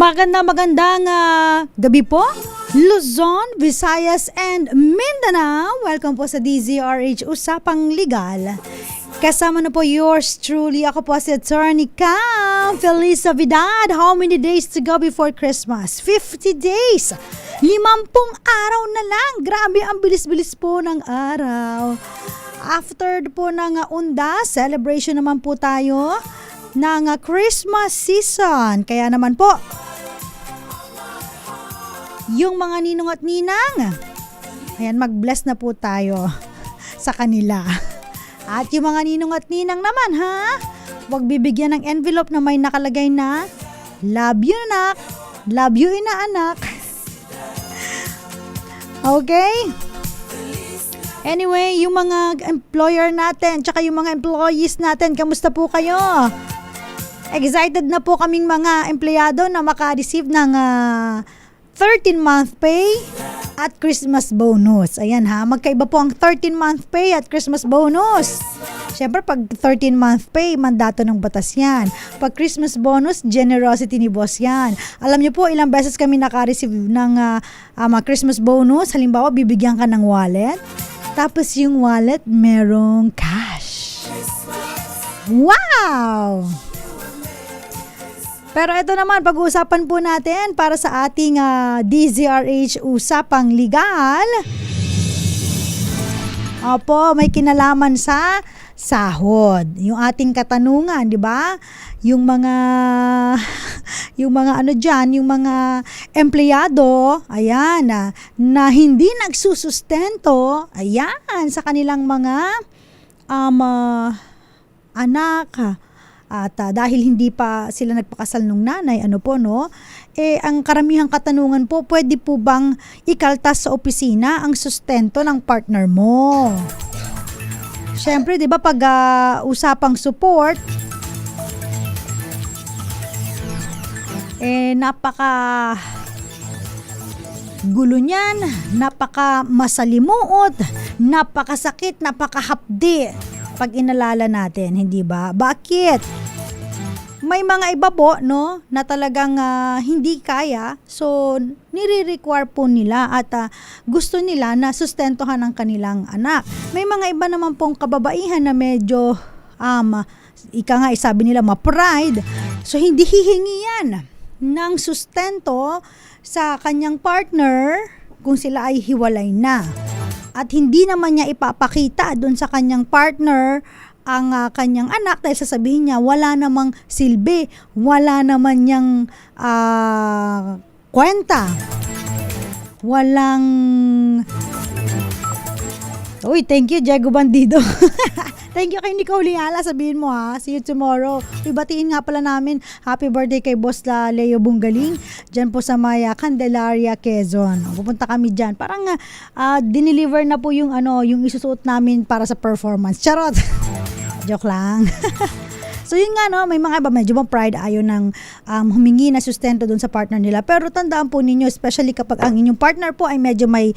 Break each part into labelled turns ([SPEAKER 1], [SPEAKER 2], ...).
[SPEAKER 1] Magandang gabi po, Luzon, Visayas, and Mindanao. Welcome po sa DZRH Usapang Legal. Kasama na po yours truly. Ako po si Attorney Cam. Feliz Navidad. How many days to go before Christmas? 50 days. 50 araw na lang. Grabe, ang bilis-bilis po ng araw. After po ng undas, celebration naman po tayo ng Christmas season. Kaya naman po, yung mga ninong at ninang, ayan, mag-bless na po tayo sa kanila. At yung mga ninong at ninang naman, huwag bibigyan ng envelope na may nakalagay na love you anak, love you inaanak. Okay? Anyway, yung mga employer natin, tsaka yung mga employees natin, kamusta po kayo? Excited na po kaming mga empleyado na maka-receive ng 13-month pay at Christmas bonus. Ayan magkaiba po ang 13-month pay at Christmas bonus. Siyempre, pag 13-month pay, mandato ng batas yan. Pag Christmas bonus, generosity ni boss yan. Alam niyo po, ilang beses kami naka-receive ng Christmas bonus. Halimbawa, bibigyan ka ng wallet. Tapos yung wallet, merong cash. Wow! Pero ito naman, pag-uusapan po natin para sa ating DZRH Usapang Legal. Opo, may kinalaman sa sahod. Yung ating katanungan, di ba? Yung mga ano diyan, yung mga empleyado, ayan, na hindi nagsusustento, ayan, sa kanilang mga anak. At dahil hindi pa sila nagpakasal nung nanay, ang karamihang katanungan po, pwede po bang ikaltas sa opisina ang sustento ng partner mo? Siyempre, di ba, pag usapang support, napaka gulo niyan, napaka masalimuot, napakasakit, napakahapdi pag inalala natin, hindi ba? Bakit? May mga iba po, na talagang hindi kaya, so nire-require po nila at gusto nila na sustentuhan ang kanilang anak. May mga iba naman pong kababaihan na medyo, sabi nila, ma-pride, so hindi hihingi yan ng sustento sa kanyang partner kung sila ay hiwalay na. At hindi naman niya ipapakita doon sa kanyang partner ang kanyang anak dahil sasabihin niya wala namang silbi, wala naman niyang kwenta, walang... Uy, thank you, Diego Bandido. Thank you kay Nicole Liala, sabihin mo see you tomorrow. Ibatiin nga pala namin, happy birthday kay Boss Leo Bungaling, dyan po sa Maya, Candelaria, Quezon. Pupunta kami dyan. Parang dineliver na po yung isusuot namin para sa performance. Charot! Joke lang. So yun nga, may mga iba medyo pride, ayaw ng humingi na sustento dun sa partner nila. Pero tandaan po ninyo, especially kapag ang inyong partner po ay medyo may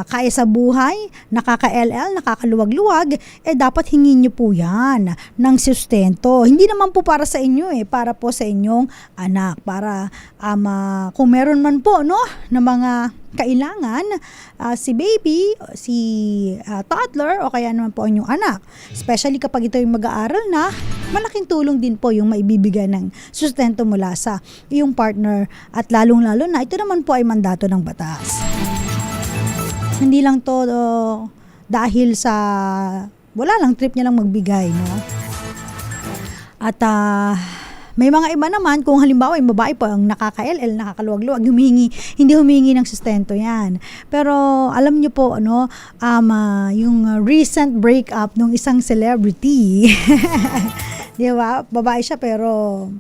[SPEAKER 1] kaya sa buhay, nakaka-LL, nakakaluwag-luwag, dapat hingin nyo po yan ng sustento. Hindi naman po para sa inyo para po sa inyong anak. Para kung meron man po na mga kailangan, si baby, si toddler, o kaya naman po inyong anak. Especially kapag ito yung mag-aaral na, malaking tulong din po yung maibibigay ng sustento mula sa iyong partner. At lalong-lalo na, ito naman po ay mandato ng batas. Hindi lang to dahil sa wala lang, trip niya lang magbigay, At may mga iba naman, kung halimbawa yung babae po ang nakaka-LL, nakakaluwag-luwag, hindi humingi ng sustento yan. Pero alam niyo po, yung recent breakup ng isang celebrity, di ba? Babae siya pero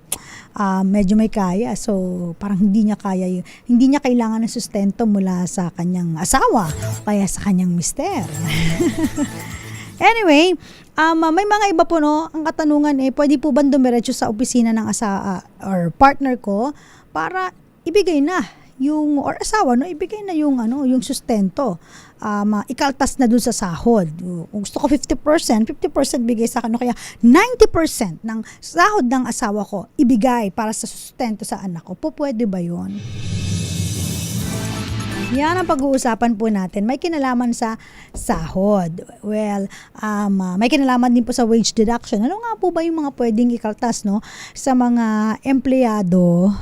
[SPEAKER 1] medyo may kaya, so parang hindi niya kailangan ng sustento mula sa kanyang asawa, kaya sa kanyang mister. Anyway, may mga iba po ang katanungan pwede po ba dumiretso sa opisina ng asawa or partner ko para ibigay na yung or asawa no ibigay na yung yung sustento, ikaltas na dun sa sahod. Kung gusto ko 50%, 50% bigay sa akin, kaya 90% ng sahod ng asawa ko ibigay para sa sustento sa anak ko. Pwede ba yun? Yan ang pag-uusapan po natin. May kinalaman sa sahod. Well, may kinalaman din po sa wage deduction. Ano nga po ba yung mga pwedeng ikaltas no, sa mga empleyado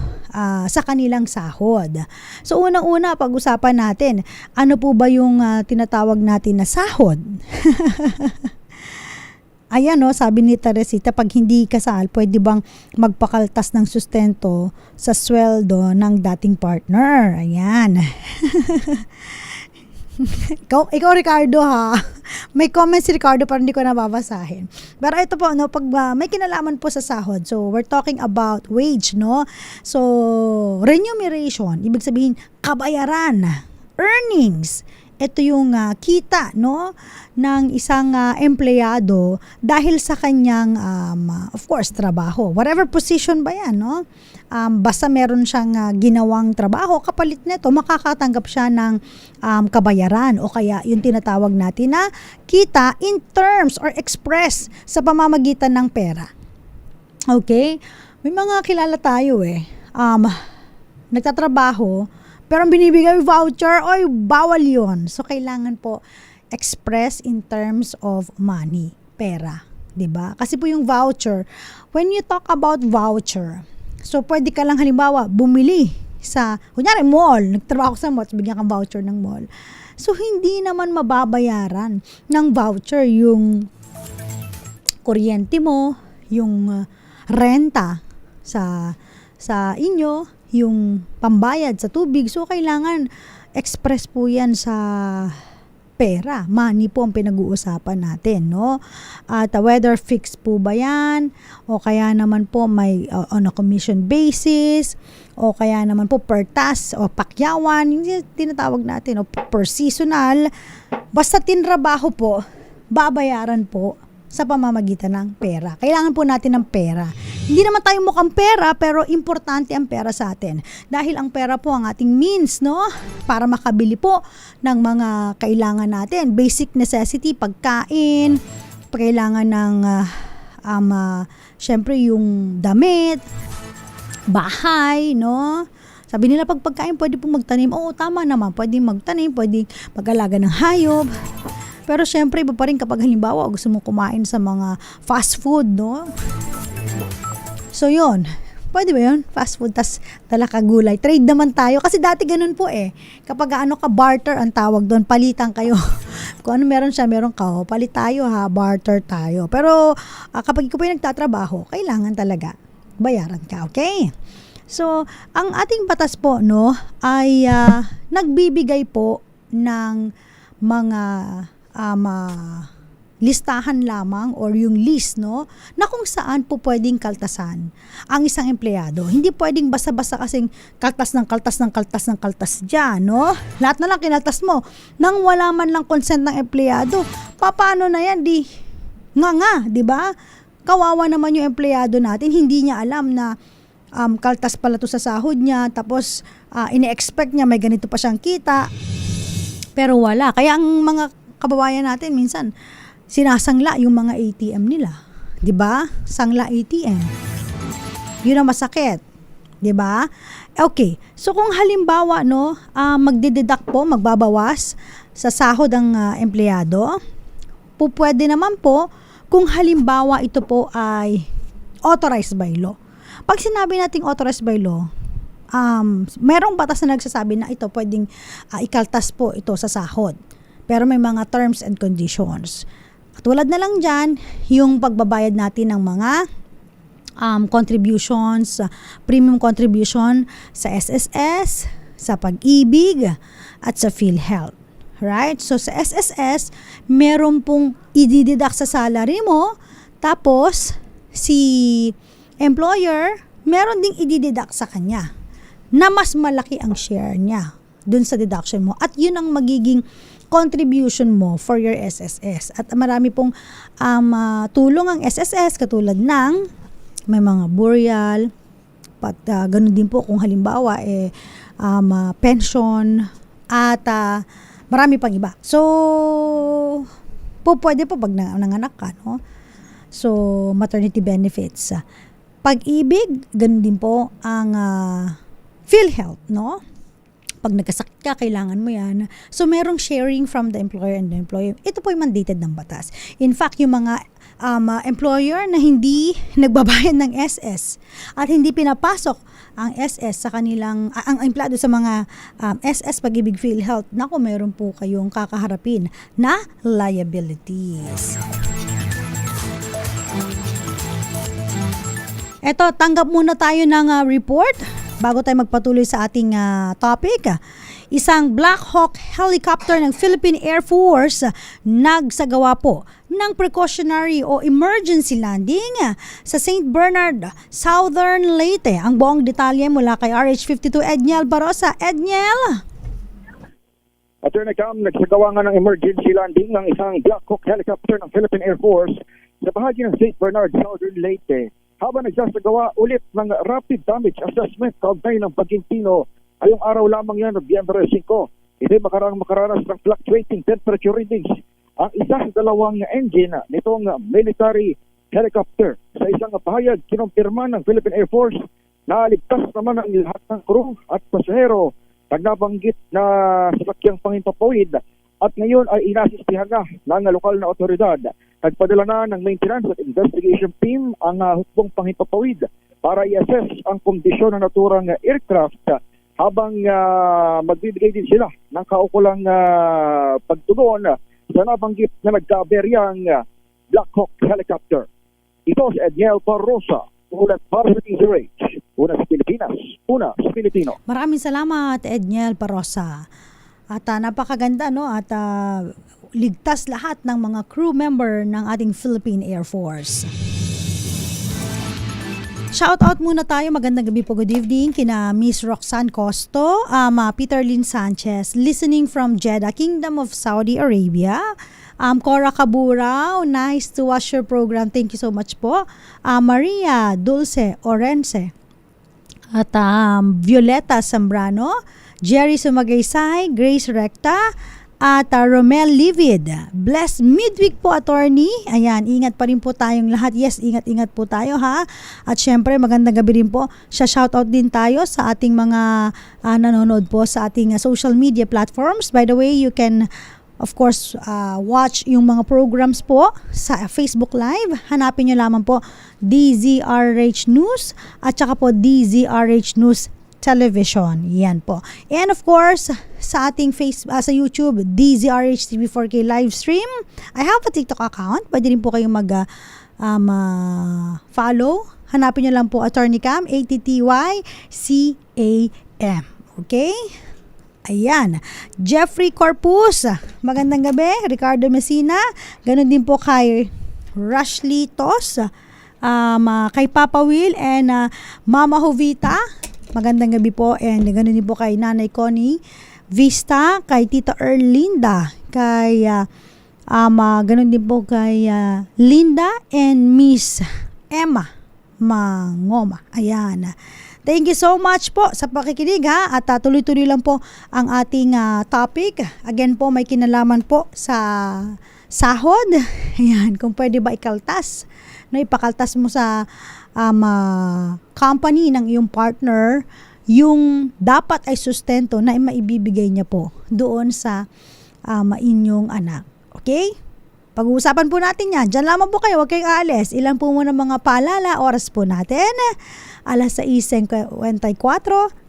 [SPEAKER 1] sa kanilang sahod? So, unang-una, pag-usapan natin, ano po ba yung tinatawag natin na sahod? Ayan no, sabi ni Teresita, pag hindi kasal, pwede bang magpakaltas ng sustento sa sweldo ng dating partner? Ayan. ikaw Ricardo ha. May comments si Ricardo pero hindi ko nababasahin. Pero ito po, no, pag may kinalaman po sa sahod, so we're talking about wage, no? So, remuneration, ibig sabihin, kabayaran, earnings. Ito yung kita no ng isang empleyado dahil sa kanyang of course trabaho, whatever position ba yan no, basta meron siyang ginawang trabaho, kapalit nito makakatanggap siya ng kabayaran o kaya yung tinatawag natin na kita in terms or express sa pamamagitan ng pera. Okay, may mga kilala tayo nagtatrabaho pero ang binibigay voucher, oy, bawal yun. So, kailangan po express in terms of money, pera. 'Di ba? Kasi po yung voucher, when you talk about voucher, so pwede ka lang halimbawa bumili sa, kunyari mall, nagtrabaho sa mall, bigyan kang voucher ng mall. So, hindi naman mababayaran ng voucher yung kuryente mo, yung renta sa inyo, yung pambayad sa tubig. So, kailangan express po yan sa pera. Money po ang pinag-uusapan natin, no? At whether fixed po ba yan, o kaya naman po may on a commission basis, o kaya naman po per task, o pakyawan, yung tinatawag natin, o per seasonal, basta tinrabaho po, babayaran po sa pamamagitan ng pera. Kailangan po natin ng pera. Hindi naman tayo mukhang pera, pero importante ang pera sa atin. Dahil ang pera po ang ating means, no? Para makabili po ng mga kailangan natin. Basic necessity, pagkain, kailangan ng, syempre yung damit, bahay, no? Sabi nila pag pagkain, pwede po magtanim. Oo, tama naman. Pwede magtanim, pwede mag-alaga ng hayop. Pero syempre, iba pa rin kapag halimbawa gusto mo kumain sa mga fast food, no? So, yun. Pwede ba yun? Fast food, tas dala ka gulay. Trade naman tayo. Kasi dati ganun po Kapag barter ang tawag doon, palitan kayo. Kung ano meron siya, meron ka. Palit tayo ha, barter tayo. Pero kapag ikaw po yung nagtatrabaho, kailangan talaga bayaran ka, okay? So, ang ating batas po, no, ay nagbibigay po ng mga listahan lamang or yung list, no, na kung saan po pwedeng kaltasan ang isang empleyado. Hindi pwedeng basta-basta kasing kaltas ng kaltas dyan, no? Lahat na lang kinaltas mo nang wala man lang consent ng empleyado. Paano na yan? Di ba? Kawawa naman yung empleyado natin, hindi niya alam na kaltas pala to sa sahod niya, tapos ine-expect niya may ganito pa siyang kita, pero wala. Kaya ang mga kababayan natin minsan sinasangla yung mga ATM nila, 'di ba? Sangla ATM. 'Yun ang masakit, 'di ba? Okay. So kung halimbawa no, magde-deduct po, magbabawas sa sahod ang empleyado, pwede naman po kung halimbawa ito po ay authorized by law. Pag sinabi nating authorized by law, merong batas na nagsasabi na ito pwedeng ikaltas po ito sa sahod. Pero may mga terms and conditions. Tulad na lang dyan, yung pagbabayad natin ng mga contributions, premium contribution sa SSS, sa Pag-ibig, at sa PhilHealth. Right? So sa SSS, meron pong i-deduct sa salary mo, tapos si employer, meron ding i-deduct sa kanya na mas malaki ang share niya dun sa deduction mo. At yun ang magiging contribution mo for your SSS. At marami pong tulong ang SSS, katulad ng may mga burial, ganun din po kung halimbawa pension, at marami pang iba. So, pwede po pag nanganak ka, no? So, maternity benefits. Pag-ibig, ganun din po ang PhilHealth, no? Pag nagkasakit ka, kailangan mo yan. So, merong sharing from the employer and the employee. Ito po yung mandated ng batas. In fact, yung mga employer na hindi nagbabayad ng SS at hindi pinapasok ang SS sa kanilang, ang empleyado sa mga SS, Pag-ibig, PhilHealth, naku, meron po kayong kakaharapin na liabilities. Eto, tanggap muna tayo ng report bago tayo magpatuloy sa ating topic. Isang Black Hawk helicopter ng Philippine Air Force nagsagawa po ng precautionary o emergency landing sa St. Bernard, Southern Leyte. Ang buong detalye mula kay RH52 Edniel Barosa. Edniel!
[SPEAKER 2] Attorney Cam, nagsagawa nga ng emergency landing ng isang Black Hawk helicopter ng Philippine Air Force sa bahagi ng St. Bernard, Southern Leyte. Habang nagsasagawa ulit ng rapid damage assessment kaugnay ng Baging Tino, ayong araw lamang yan, Nobyembre 5, ito'y makaranas ng fluctuating temperature readings. Ang isa sa dalawang engine nitong military helicopter sa isang pahayag kinumpirma ng Philippine Air Force na ligtas naman ang lahat ng crew at pasahero pag nabanggit na sasakyang panghimpapawid at ngayon ay inasistihan na ng lokal na otoridad. Nagpadala na ng maintenance at investigation team ang hukbong panghimpapawid para i-assess ang kondisyon ng naturang aircraft habang magbibigay din sila ng kaukulang pagtugon sa nabanggit na nagkaberyang Black Hawk helicopter. Ito si Edniel Barrosa, ulat para sa DZRH. Una sa Pilipinas, una sa Pilipino.
[SPEAKER 1] Maraming salamat, Edniel Barrosa. At napakaganda, no? At ligtas lahat ng mga crew member ng ating Philippine Air Force. Shout out muna tayo, magandang gabi po, good evening kina Miss Roxanne Costo, Peter Lynn Sanchez, listening from Jeddah, Kingdom of Saudi Arabia. Cora Caburao, nice to watch your program, thank you so much po. Maria Dulce Orense at Violeta Zambrano, Jerry Sumagaysay, Grace Recta, at Romel Livid. Blessed midweek po, attorney. Ayan, ingat pa rin po tayong lahat. Yes, ingat-ingat po tayo, ha. At syempre, magandang gabi rin po. Shoutout din tayo sa ating mga nanonood po sa ating social media platforms. By the way, you can of course watch yung mga programs po sa Facebook Live. Hanapin nyo lamang po DZRH News at saka po DZRH News Television. Yan po. And of course, sa ating sa YouTube, DZRH TV4K live stream. I have a TikTok account. Pwede rin po kayong follow. Hanapin nyo lang po Attorney Cam, ATTYCAM. Okay? Ayan. Jeffrey Corpus, magandang gabi. Ricardo Messina, ganun din po kay Rashley Tos, kay Papa Will and Mama Jovita. Magandang gabi po, and ganoon din po kay Nanay Connie Vista, kay Tita Erlinda, kay ganoon din po kay Linda and Miss Emma Mangoma. Ayan. Thank you so much po sa pakikinig, ha, at tuloy-tuloy lang po ang ating topic. Again po, may kinalaman po sa sahod. Ayan, kung pwede ba ikaltas, no, ipakaltas mo sa company ng iyong partner yung dapat ay sustento na maibibigay niya po doon sa inyong anak. Okay? Pag-uusapan po natin yan. Diyan lamang po kayo, huwag kayong aalis. Ilan po muna mga paalala, oras po natin, 6:24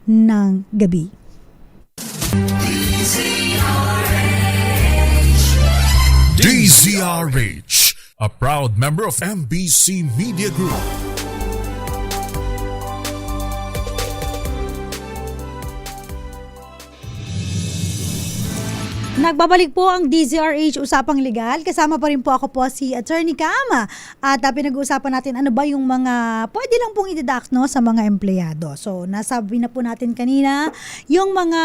[SPEAKER 1] ng gabi.
[SPEAKER 3] DZRH, a proud member of MBC Media Group.
[SPEAKER 1] Nagbabalik po ang DZRH Usapang Legal. Kasama pa rin po ako po si Attorney Cam. At pinag-uusapan natin ano ba yung mga pwede lang pong i-deduct, no, sa mga empleyado. So, nasabi na po natin kanina yung mga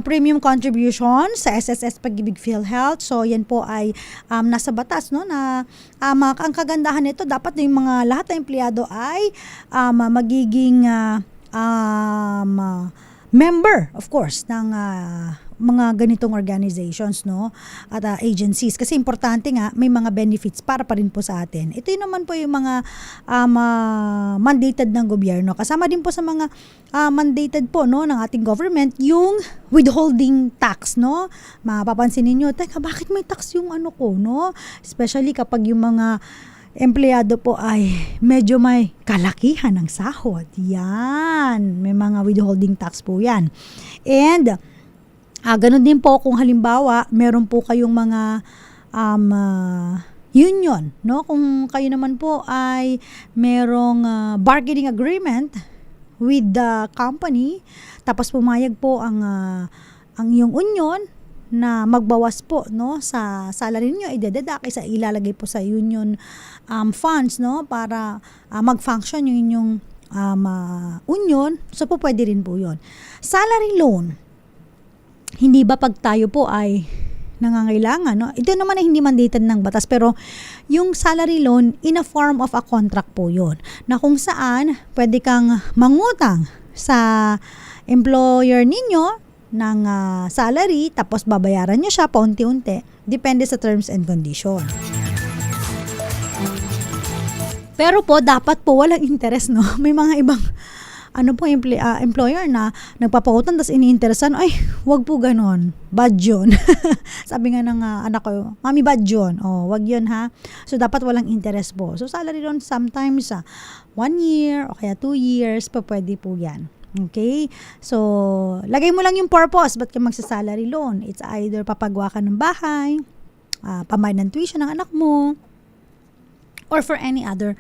[SPEAKER 1] premium contributions sa SSS Pag-ibig PhilHealth. So, yan po ay nasa batas, no, na ang kagandahan nito, dapat yung mga lahat ng empleyado ay magiging member, of course, ng mga ganitong organizations, no, at agencies, kasi importante nga may mga benefits para pa rin po sa atin. Ito yun naman po yung mga mandated ng gobyerno. Kasama din po sa mga mandated po, no, ng ating government yung withholding tax, no. Mapapansin niyo, teka, bakit may tax yung ano ko, no? Especially kapag yung mga empleyado po ay medyo may kalakihan ng sahod. Yan, may mga withholding tax po yan. And ganun din po kung halimbawa meron po kayong mga union, no? Kung kayo naman po ay merong bargaining agreement with the company, tapos pumayag po ang iyong union na magbawas po, no, sa salary niyo, idededuct, ilalagay po sa union funds, no, para mag-function yung inyong union. So po pwede rin po 'yon. Salary loan, hindi ba pag tayo po ay nangangailangan, no? Ito naman ay hindi mandated ng batas, pero yung salary loan in a form of a contract po 'yon, na kung saan pwede kang mangutang sa employer ninyo ng salary, tapos babayaran nyo siya paunti-unti, depende sa terms and condition. Pero po dapat po walang interest, no? May mga ibang employer na nagpapautang tapos iniinteresan, ay, wag po ganon, bad yun. Sabi nga ng anak ko, mami, bad yun. Oh, wag yun, ha. So dapat walang interest po. So salary loan sometimes 1 year o kaya 2 years pa pwede po yan. Okay? So lagay mo lang yung purpose, ba't ka magsa-salary loan? It's either papagawa ka ng bahay, pambayad ng tuition ng anak mo, or for any other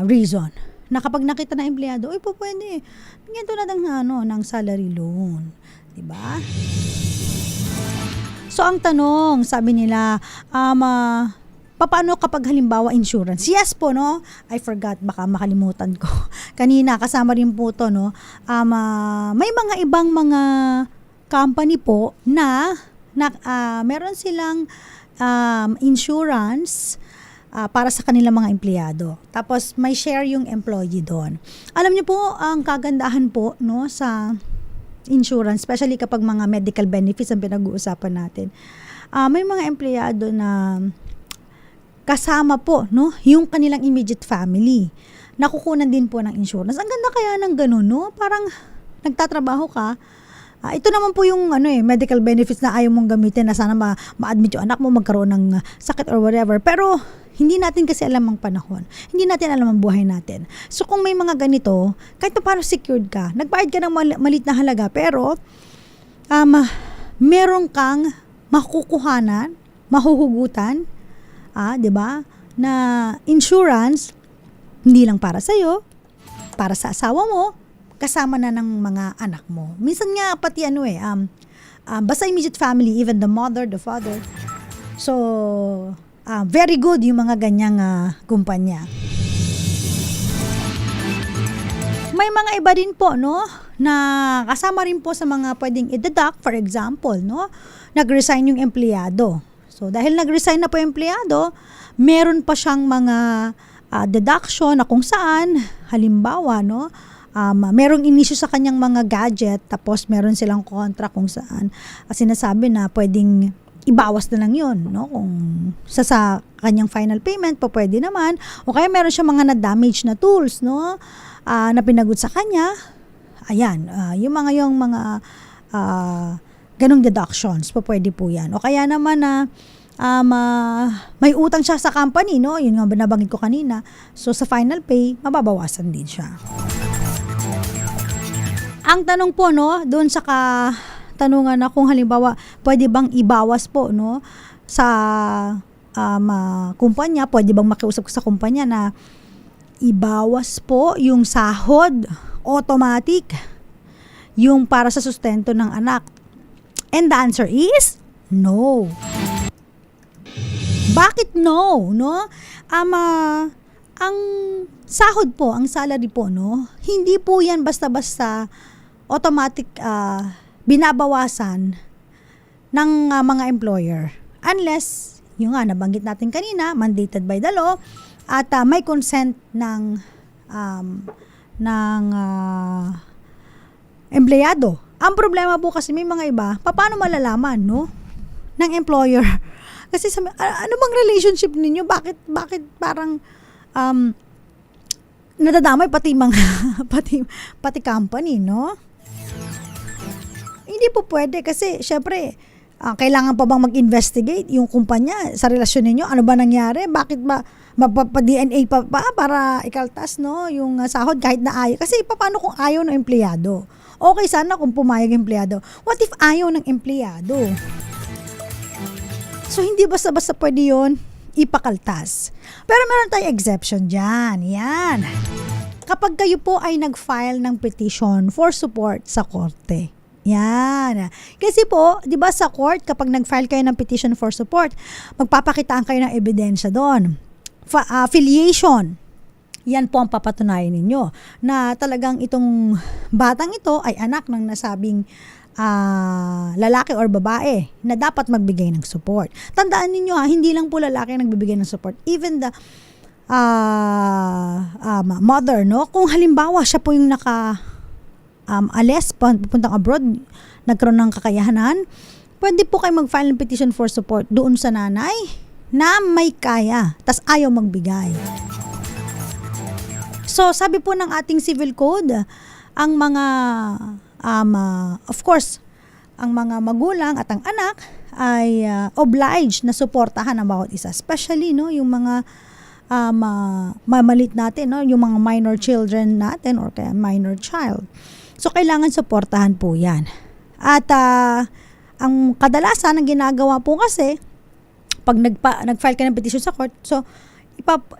[SPEAKER 1] reason, na kapag nakita na empleyado, ay po pwede, bigyan tulad ng salary loan. Diba? So, ang tanong, sabi nila, paano kapag halimbawa insurance? Yes po, no? I forgot, baka makalimutan ko. Kanina, kasama rin po to, no? May mga ibang mga company po na meron silang insurance para sa kanilang mga empleyado. Tapos may share yung employee doon. Alam niyo po, ang kagandahan po, no, sa insurance, especially kapag mga medical benefits ang pinag-uusapan natin. May mga empleyado na kasama po, no, yung kanilang immediate family. Nakukunan din po ng insurance. Ang ganda kaya ng ganun, no? Parang nagtatrabaho ka. Ito naman po yung medical benefits na ayaw mong gamitin, na sana ma-admit yung anak mo, magkaroon ng sakit or whatever. Pero hindi natin kasi alam ang panahon. Hindi natin alam ang buhay natin. So kung may mga ganito, kahit pa paano secured ka, nagbayad ka ng malit na halaga, pero meron kang makukuhanan, mahuhugutan, 'di ba? Na insurance hindi lang para sa iyo, para sa asawa mo, kasama na ng mga anak mo. Minsan nga pati basta immediate family, even the mother, the father. So very good yung mga ganyang kumpanya. May mga iba din po, no, na kasama rin po sa mga pwedeng i-deduct. For example, no, nag-resign yung empleyado. So dahil nag-resign na po yung empleyado, meron pa siyang mga deduction na kung saan, halimbawa, no, merong inisyu sa kanyang mga gadget, tapos meron silang contract kung saan sinasabi na pwedeng ibawas na lang yun, no? Kung sa kanyang final payment, pa pwede naman. O kaya meron siya mga na-damage na tools, no? Na pinagot sa kanya. Ayan, yung mga ganong deductions, pa pwede po yan. O kaya naman na may utang siya sa company, no? Yun nga nabanggit ko kanina. So sa final pay, mababawasan din siya. Ang tanong po, no, doon sa tanungan na kung halimbawa pwede bang ibawas po, no, sa kumpanya, pwede bang makiusap sa kumpanya na ibawas po yung sahod automatic, yung para sa sustento ng anak. And the answer is no. Bakit no, no? Ang sahod po, ang salary po, no, hindi po yan basta-basta automatic binabawasan ng mga employer, unless yung nabanggit natin kanina, mandated by the law, at may consent ng empleyado. Ang problema po kasi may mga iba, paano malalaman, no? Ng employer. Kasi ano bang relationship ninyo? Bakit parang nadadamay pati mga pati company, no? Hindi po pwede kasi syempre kailangan pa bang mag-investigate yung kumpanya sa relasyon ninyo? Ano ba nangyari? Bakit ba magpapa-DNA pa para ikaltas, no, yung sahod kahit na ayaw? Kasi paano kung ayaw ng empleyado? Okay sana kung pumayag yung empleyado. What if ayaw ng empleyado? So, hindi basta-basta pwede yun ipakaltas. Pero meron tayong exception dyan. Yan. Kapag kayo po ay nag-file ng petition for support sa korte. Yan. Kasi po, di ba sa court, kapag nag-file kayo ng petition for support, magpapakitaan kayo ng ebidensya doon. Affiliation. Yan po ang papatunayan ninyo na talagang itong batang ito ay anak ng nasabing lalaki or babae na dapat magbigay ng support. Tandaan ninyo hindi lang po lalaki ang nagbibigay ng support. Even the mother, no? Kung halimbawa siya po yung alis, pupuntang abroad, nagkaroon ng kakayahanan, pwede po kayo mag-file ng petition for support doon sa nanay na may kaya, tas ayaw magbigay. So, sabi po ng ating civil code, ang mga, of course, ang mga magulang at ang anak ay obliged na suportahan ang bawat isa. Especially, no, yung mga mamalit natin, no, yung mga minor children natin or kaya minor child. So, kailangan suportahan po yan. At ang kadalasan ng ginagawa po kasi, pag nag-file ka ng petition sa court, so,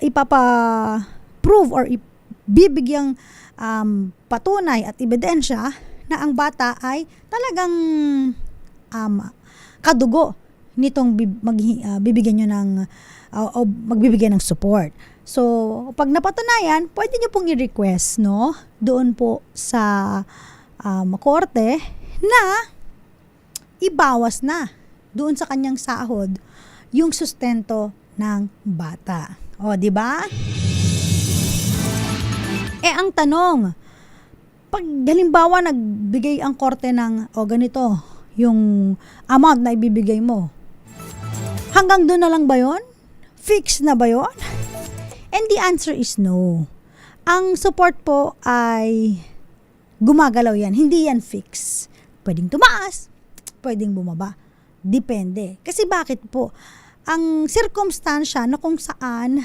[SPEAKER 1] ipapa-prove or bibigyang patunay at ebidensya na ang bata ay talagang kadugo nitong bibigyan nyo ng magbibigay ng support. So, pag napatunayan, pwede nyo pong i-request, no, doon po sa korte na ibawas na doon sa kanyang sahod yung sustento ng bata. O, di ba? Ang tanong, pag halimbawa nagbigay ang korte ng ganito, yung amount na ibibigay mo, hanggang doon na lang ba yun? Fix na ba yun? And the answer is no. Ang support po ay gumagalaw yan. Hindi yan fix. Pwedeng tumaas, pwedeng bumaba. Depende. Kasi bakit po? Ang circumstansya na kung saan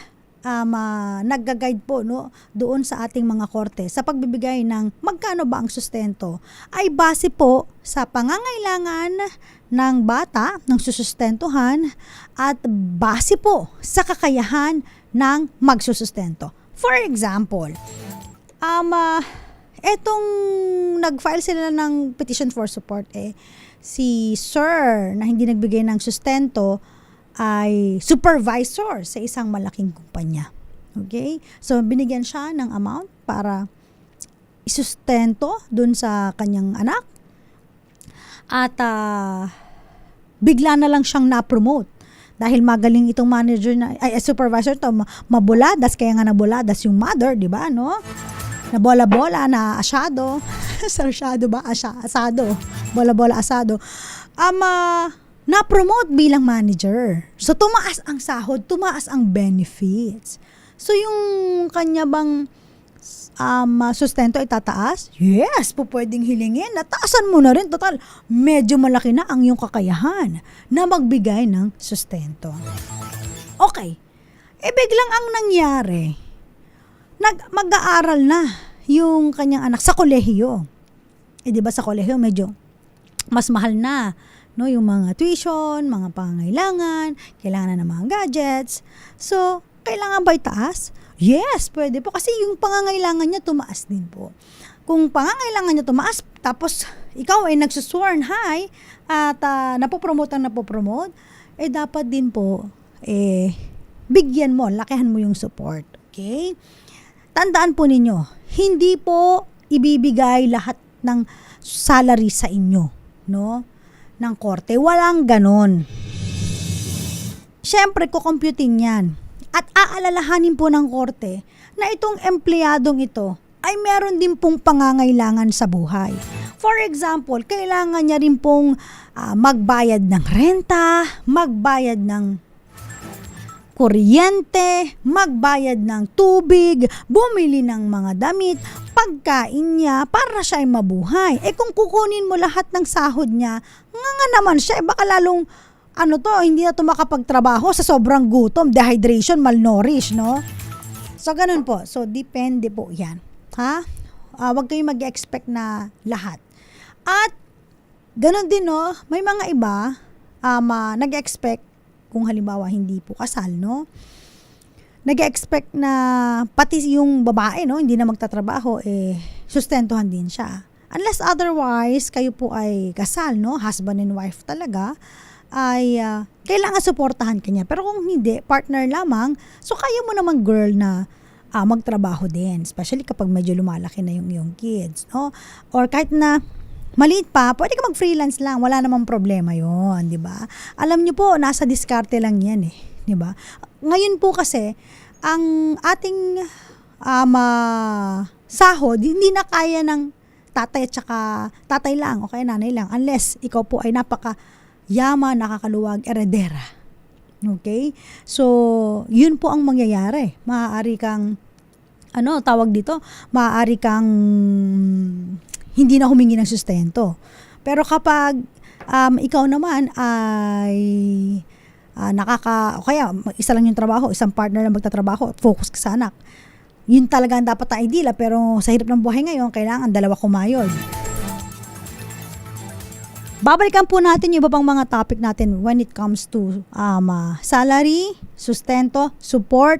[SPEAKER 1] nagga-guide po, no, doon sa ating mga korte sa pagbibigay ng magkano ba ang sustento ay base po sa pangangailangan ng bata, ng susustentuhan, at base po sa kakayahan ng magsusustento. For example, etong nag-file sila ng petition for support, si sir na hindi nagbigay ng sustento ay supervisor sa isang malaking kumpanya. Okay? So, binigyan siya ng amount para isustento dun sa kanyang anak. At bigla na lang siyang na-promote. Dahil magaling itong manager supervisor to, mabuladas, kaya nga nabuladas yung mother, di ba, no? Nabola-bola, na asyado. Sarsyado ba? Asado. Bola-bola, asado. Na-promote bilang manager. So, tumaas ang sahod, tumaas ang benefits. So, yung kanya bang sustento ay tataas? Yes, po pwedeng hilingin. Nataasan mo na rin. Total, medyo malaki na ang iyong kakayahan na magbigay ng sustento. Okay. Biglang ang nangyari, mag-aaral na yung kanyang anak sa kolehiyo. Di ba sa kolehiyo medyo mas mahal na, no, yung mga tuition, mga pangangailangan, kailangan na ng mga gadgets. So, kailangan ba itaas? Yes, pwede po. Kasi yung pangangailangan niya tumaas din po. Kung pangangailangan niya tumaas, tapos ikaw ay nagsusworn high at napopromote, dapat din po, bigyan mo, lakihan mo yung support. Okay? Tandaan po ninyo, hindi po ibibigay lahat ng salary sa inyo, no, ng korte. Walang ganon. Siyempre, kukomputin yan. At aalalahanin po ng korte na itong empleyadong ito ay meron din pong pangangailangan sa buhay. For example, kailangan niya rin pong magbayad ng renta, magbayad ng kuryente, magbayad ng tubig, bumili ng mga damit, pagkain niya para siya ay mabuhay. Kung kukunin mo lahat ng sahod niya, nga naman siya, baka lalong hindi na to makapagtrabaho sa sobrang gutom, dehydration, malnourished, no? So, ganun po. So, depende po yan. Ha? Huwag kayong mag-expect na lahat. At, ganun din, no? May mga iba, nag-expect, kung halimbawa hindi po kasal, no? Nag-expect na pati yung babae, no, hindi na magtatrabaho, sustentuhan din siya. Unless otherwise, kayo po ay kasal, no, husband and wife talaga, ay kailangan suportahan kanya. Pero kung hindi, partner lamang, so kaya mo naman girl na magtrabaho din, especially kapag medyo lumalaki na yung kids, no? Or kahit na maliit pa, pwede ka mag-freelance lang. Wala namang problema yon, di ba? Alam niyo po, nasa diskarte lang yan di ba? Ngayon po kasi, ang ating sahod, hindi na kaya ng tatay at saka tatay lang o kaya nanay lang. Unless ikaw po ay napaka-yaman, nakakaluwag, eredera. Okay? So, yun po ang mangyayari. Maaari kang, maaari kang hindi na humingi ng sustento. Pero kapag ikaw naman ay kaya isa lang yung trabaho, isang partner lang magtatrabaho, focus ka sa anak. Yun talaga ang dapat na ideal, pero sa hirap ng buhay ngayon, kailangan dalawa kumayod. Babalikan po natin yung iba pang mga topic natin when it comes to salary, sustento, support,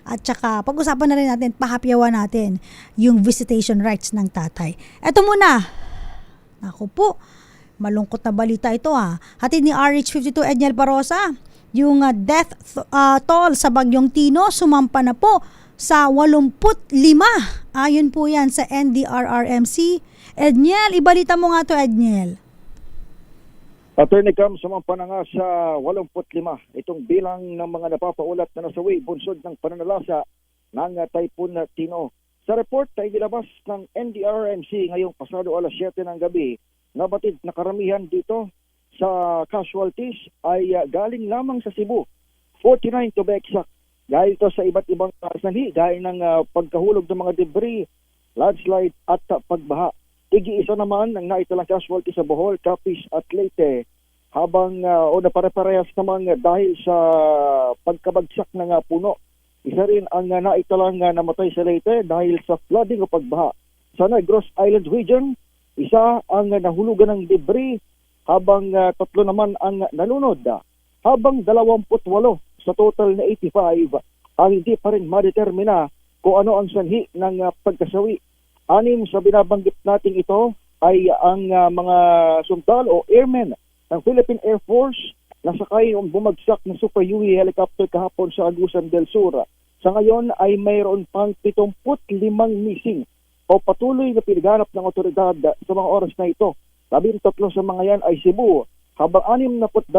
[SPEAKER 1] at saka pag-usapan na rin natin, pahapyawan natin yung visitation rights ng tatay. Eto muna. Ako po, malungkot na balita ito Hatid ni RH52 Edniel Parosa, yung death toll sa Bagyong Tino sumampa na po sa 85. Ayon po yan sa NDRRMC. Edniel, ibalita mo nga to, Edniel.
[SPEAKER 2] Attorney Cam, sumampa na nga sa 85 itong bilang ng mga napapaulat na nasawi bunsod ng pananalasa ng Typhoon Tino. Sa report ay nilabas ng NDRRMC ngayong pasado alas 7 ng gabi, nabatid na karamihan dito sa casualties ay galing lamang sa Cebu, 49 to be exact. Dahil ito sa iba't ibang sanhi, dahil ng pagkahulog ng mga debris, landslide at pagbaha. Igi-isa naman ang naitalang casualty sa Bohol, Capiz at Leyte, habang napare-parehas naman dahil sa pagkabagsak ng puno. Isa rin ang naitalang namatay sa Leyte dahil sa flooding o pagbaha. Sa Negros Island region, isa ang nahulugan ng debris, habang 3 naman ang nalunod. Habang 28 sa total na 85 ang hindi pa rin madetermina kung ano ang sanhi ng pagkasawi. 6 sa binabanggit natin ito ay ang mga sundalo o airmen ng Philippine Air Force na sakay ng bumagsak na Super Huey helicopter kahapon sa Agusan del Sur. Sa ngayon ay mayroon pang 75 missing o patuloy na pinaghanap ng otoridad sa mga oras na ito. 13 sa mga yan ay Cebu, habang 62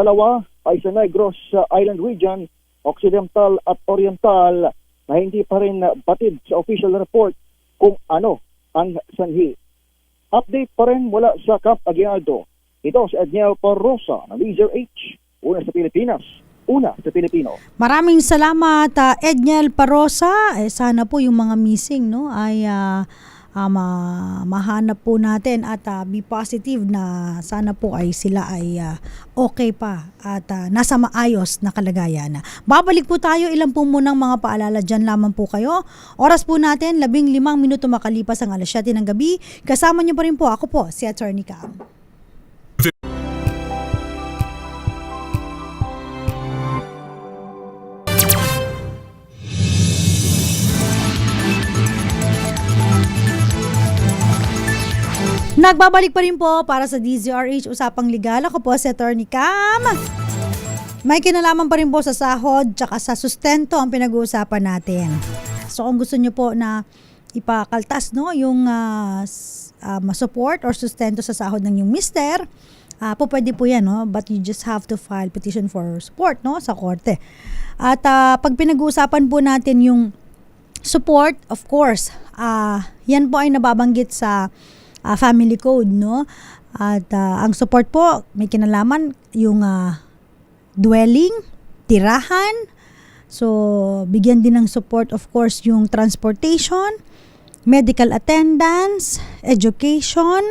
[SPEAKER 2] ay sa Negros Island region, Occidental at Oriental, na hindi pa rin batid sa official report kung ano ang sanhi. Update pa rin mula sa Camp Aguinaldo. Ito si Edniel Parosa ng Laser H. Una sa Pilipinas, una sa Pilipino.
[SPEAKER 1] Maraming salamat, Edniel Parosa. Sana po yung mga missing ay mahanap po natin at be positive na sana po ay sila ay okay pa at nasa maayos na kalagayan. Babalik po tayo, ilan po munang mga paalala, dyan lamang po kayo. Oras po natin, 15 minuto makalipas ang alas 7 ng gabi. Kasama niyo pa rin po ako po, si Attorney Cam. Nagbabalik pa rin po para sa DZRH Usapang Legal. Ako po si Attorney Cam. May kinalaman pa rin po sa sahod tsaka sa sustento ang pinag-uusapan natin. So kung gusto nyo po na ipakaltas yung support or sustento sa sahod ng yung mister, po pwede po yan, but you just have to file petition for support sa korte. At pag pinag-uusapan po natin yung support, of course, yan po ay nababanggit sa family code, no? At ang support po, may kinalaman yung dwelling, tirahan. So, bigyan din ng support, of course, yung transportation, medical attendance, education,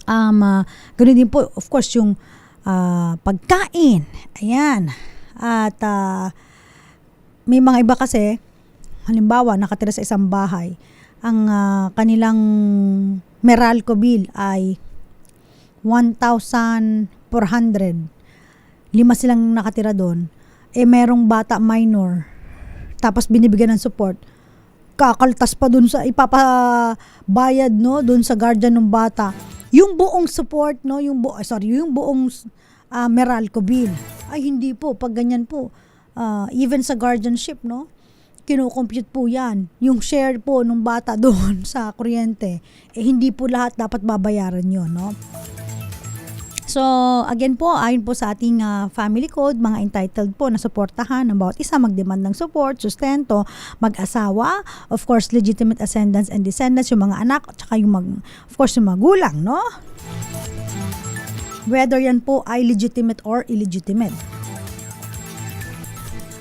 [SPEAKER 1] ganun din po, of course, yung pagkain. Ayan. At may mga iba kasi, halimbawa, nakatira sa isang bahay, ang kanilang Meralco bill ay 1,400. 5 silang nakatira doon. Merong bata minor. Tapos binibigyan ng support. Kakaltas pa doon sa ipapabayad, no, doon sa guardian ng bata. Yung buong support, no, yung buong Meralco bill. Ay hindi po, pag ganyan po. Even sa guardianship, no, kino-compute po yan. Yung share po ng bata doon sa kuryente, hindi po lahat dapat babayaran yon, no. So, again po, ayon po sa ating family code, mga entitled po na suportahan ng bawat isa, mag-demand ng support, sustento, mag-asawa, of course, legitimate ascendants and descendants, yung mga anak, at saka yung of course, yung magulang, no? Whether yan po ay legitimate or illegitimate.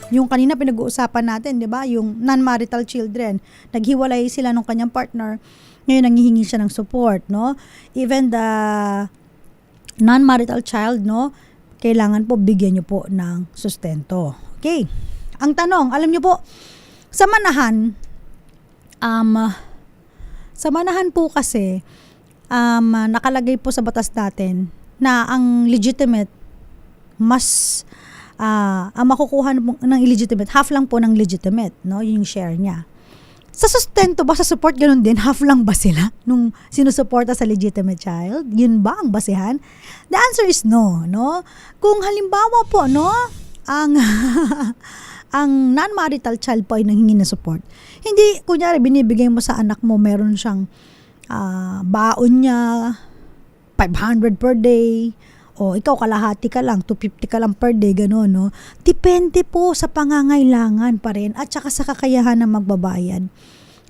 [SPEAKER 1] Yung kanina pinag-uusapan natin, di ba? Yung non-marital children, naghiwalay sila ng kanyang partner, ngayon nanghihingi siya ng support, no? Even the non-marital child, no, kailangan po bigyan nyo po ng sustento. Okay. Ang tanong, alam nyo po, sa manahan po kasi, nakalagay po sa batas natin na ang legitimate, mas, ang makukuha ng illegitimate, half lang po ng legitimate, no, yung share niya. Sa sustento ba, sa support, ganun din? Half lang ba sila nung sinusuporta sa legitimate child? Yun ba ang basehan? The answer is no, no? Kung halimbawa po, no, ang ang non-marital child po ay nanghingi ng support. Hindi, kunyari, binibigay mo sa anak mo, meron siyang baon niya, 500 per day, o ikaw kalahati ka lang, 250 ka lang per day, gano'n, no? Depende po sa pangangailangan pa rin at saka sa kakayahan ng magbabayad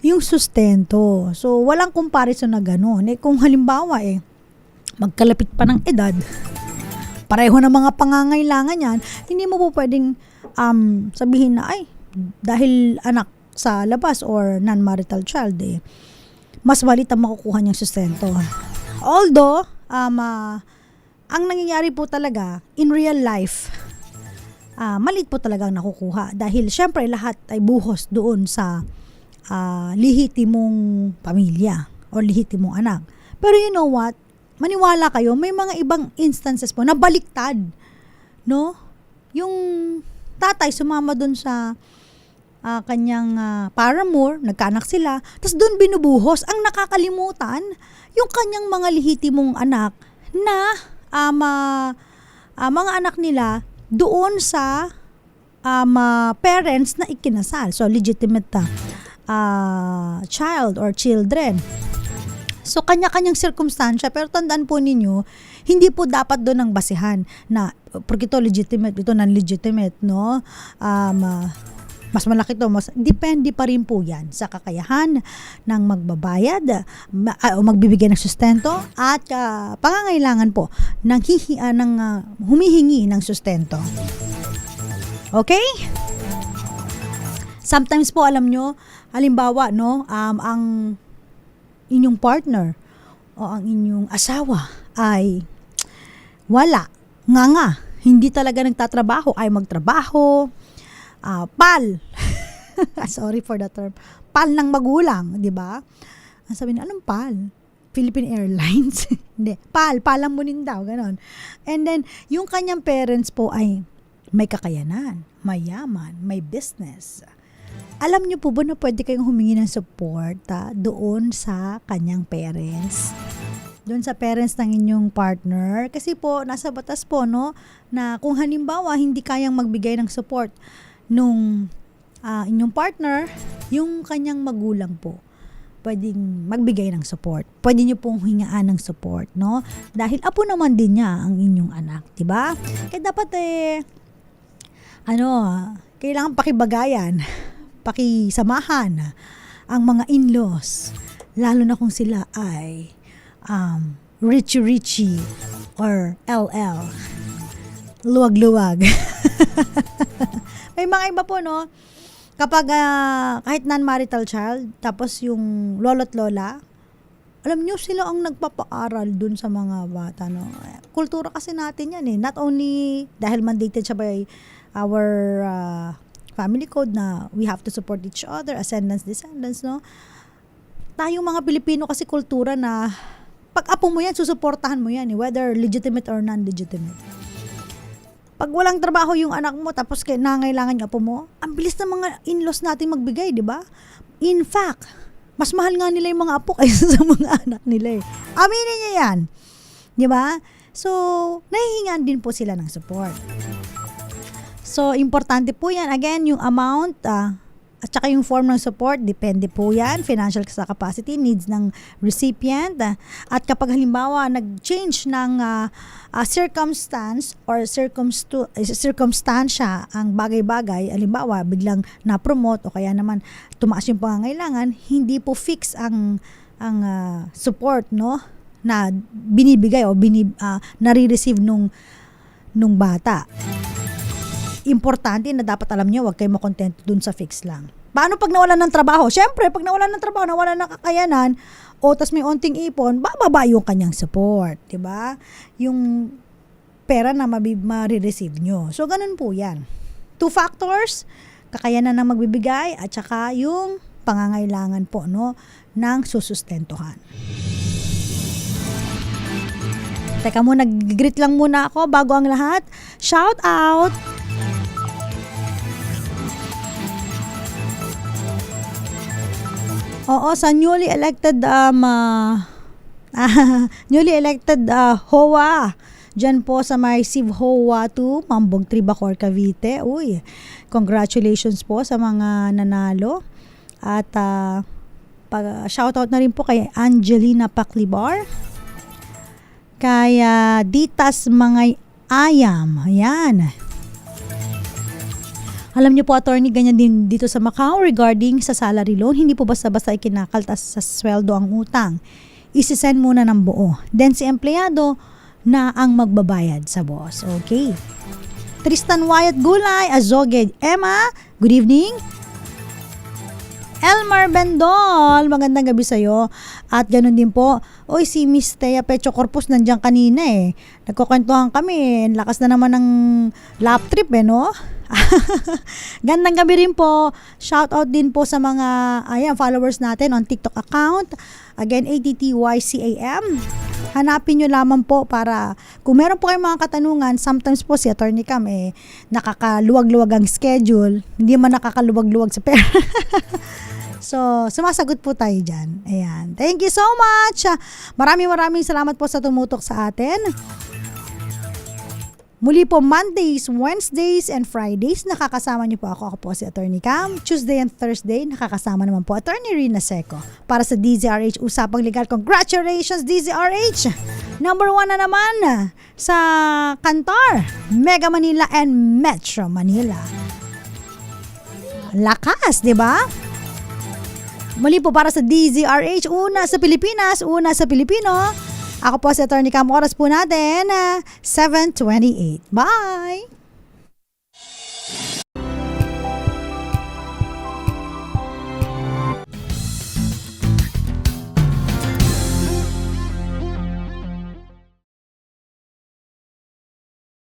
[SPEAKER 1] yung sustento. So, walang comparison na gano'n. Kung halimbawa, magkalapit pa ng edad, pareho na mga pangangailangan yan, hindi mo po pwedeng sabihin na, ay, dahil anak sa labas or non-marital child, mas malit ang makukuha niyang sustento. Although, ang nangyayari po talaga in real life, maliit po talagang nakukuha dahil syempre lahat ay buhos doon sa lihitimong pamilya o lihitimong anak. Pero you know what? Maniwala kayo, may mga ibang instances po na baliktad, no? Yung tatay sumama doon sa kanyang paramour, nagkaanak sila, tapos doon binubuhos. Ang nakakalimutan, yung kanyang mga lihitimong anak na mga anak nila doon sa parents na ikinasal. So, legitimate child or children. So, kanya-kanyang circumstansya. Pero tandaan po ninyo, hindi po dapat doon ang basihan na, porque ito legitimate, ito non-legitimate, no? Mas malaki to, depende pa rin po yan sa kakayahan ng magbabayad o magbibigay ng sustento at pangangailangan po ng humihingi ng sustento. Okay? Sometimes po, alam nyo, halimbawa, no, ang inyong partner o ang inyong asawa ay wala, hindi talaga nagtatrabaho, ay magtrabaho, pal. Sorry for the term. Pal ng magulang, di ba? Sabi niya, anong pal? Philippine Airlines? Hindi. Palang munin daw, ganon. And then, yung kanyang parents po ay may kakayanan, mayaman, may business. Alam niyo po ba na pwede kayong humingi ng support doon sa kanyang parents? Doon sa parents ng inyong partner? Kasi po, nasa batas po, no, na kung halimbawa hindi kayang magbigay ng support nung inyong partner, yung kanyang magulang po pwedeng magbigay ng support. Pwede niyo pong hingaan ng support, no? Dahil apo naman din niya ang inyong anak, 'di ba? Kaya dapat kailangan pakibagayan, pakisamahan ang mga in-laws, lalo na kung sila ay Richie or LL. Luwag-luwag. May mga iba po, no? Kapag kahit non-marital child, tapos yung lolo't lola, alam nyo, sila ang nagpapaaral dun sa mga bata, no? Kultura kasi natin yan eh. Not only dahil mandated siya by our family code na we have to support each other, ascendants, descendants, no? Tayong mga Pilipino kasi kultura na pag apo mo yan, susuportahan mo yan eh, whether legitimate or non-legitimate. Pag walang trabaho yung anak mo, tapos nangailangan yung apo mo, ang bilis ng mga in-laws natin magbigay, di ba? In fact, mas mahal nga nila yung mga apo kaysa sa mga anak nila eh. Aminin niya yan. Di ba? So, nahihingan din po sila ng support. So, importante po yan. Again, yung amount, at saka yung form ng support, depende po yan. Financial sa capacity, needs ng recipient. At kapag halimbawa, nag-change ng circumstance or circumstansya ang bagay-bagay, halimbawa, biglang na-promote o kaya naman tumaas yung pangangailangan, hindi po fix ang support, no, na binibigay o nare-receive nung bata. Importante na dapat alam nyo, huwag kayo makontento dun sa fix lang. Paano pag nawalan ng trabaho? Siyempre, pag nawalan ng trabaho, nawalan ng kakayanan, o tas may onting ipon, bababa yung kanyang support. Diba? Yung pera na ma-receive nyo. So, ganun po yan. 2 factors, kakayanan na magbibigay, at saka yung pangangailangan po, no, ng susustentuhan. Teka muna, nag-greet lang muna ako bago ang lahat. Shout out! Oo, sa newly elected HOA. Diyan po sa may Civ HOA 2, Mambog 3, Bacoor, Cavite. Uy, congratulations po sa mga nanalo. At shoutout na rin po kay Angelina Paclibar. Kay Ditas Mangay Ayam. Ayan. Alam niyo po, attorney, ganyan din dito sa Macau regarding sa salary loan. Hindi po basta-basta ikinakaltas sa sweldo ang utang. Isisend muna ng buo. Then si empleyado na ang magbabayad sa boss. Okay. Tristan Wyatt Gulay, Azoged Emma, good evening. Elmar Bendol, magandang gabi sa'yo. At ganun din po, oy, si Miss Thea Pecho Corpus nandiyan kanina eh. Nagkukwentuhan kami, lakas na naman ng lap trip eh, no? Gandang gabi rin po. Shout out din po sa mga followers natin on TikTok account. Again, ATTYCAM. Hanapin nyo lamang po para kung meron po kayong mga katanungan, sometimes po si Attorney Cam nakakaluwag-luwag ang schedule. Hindi man nakakaluwag-luwag sa pera. So, sumasagot po tayo dyan. Ayan. Thank you so much. Maraming salamat po sa tumutok sa atin. Muli po Mondays, Wednesdays, and Fridays, nakakasama niyo po ako. Ako po si Attorney Cam. Tuesday and Thursday, nakakasama naman po Attorney Rina Seco. Para sa DZRH Usapang Legal. Congratulations, DZRH! Number 1 na naman sa Kantar, Mega Manila and Metro Manila. Lakas, di ba? Muli po para sa DZRH, una sa Pilipinas, una sa Pilipino. Ako po si Attorney Cam. Oras po natin, 7:28. Bye!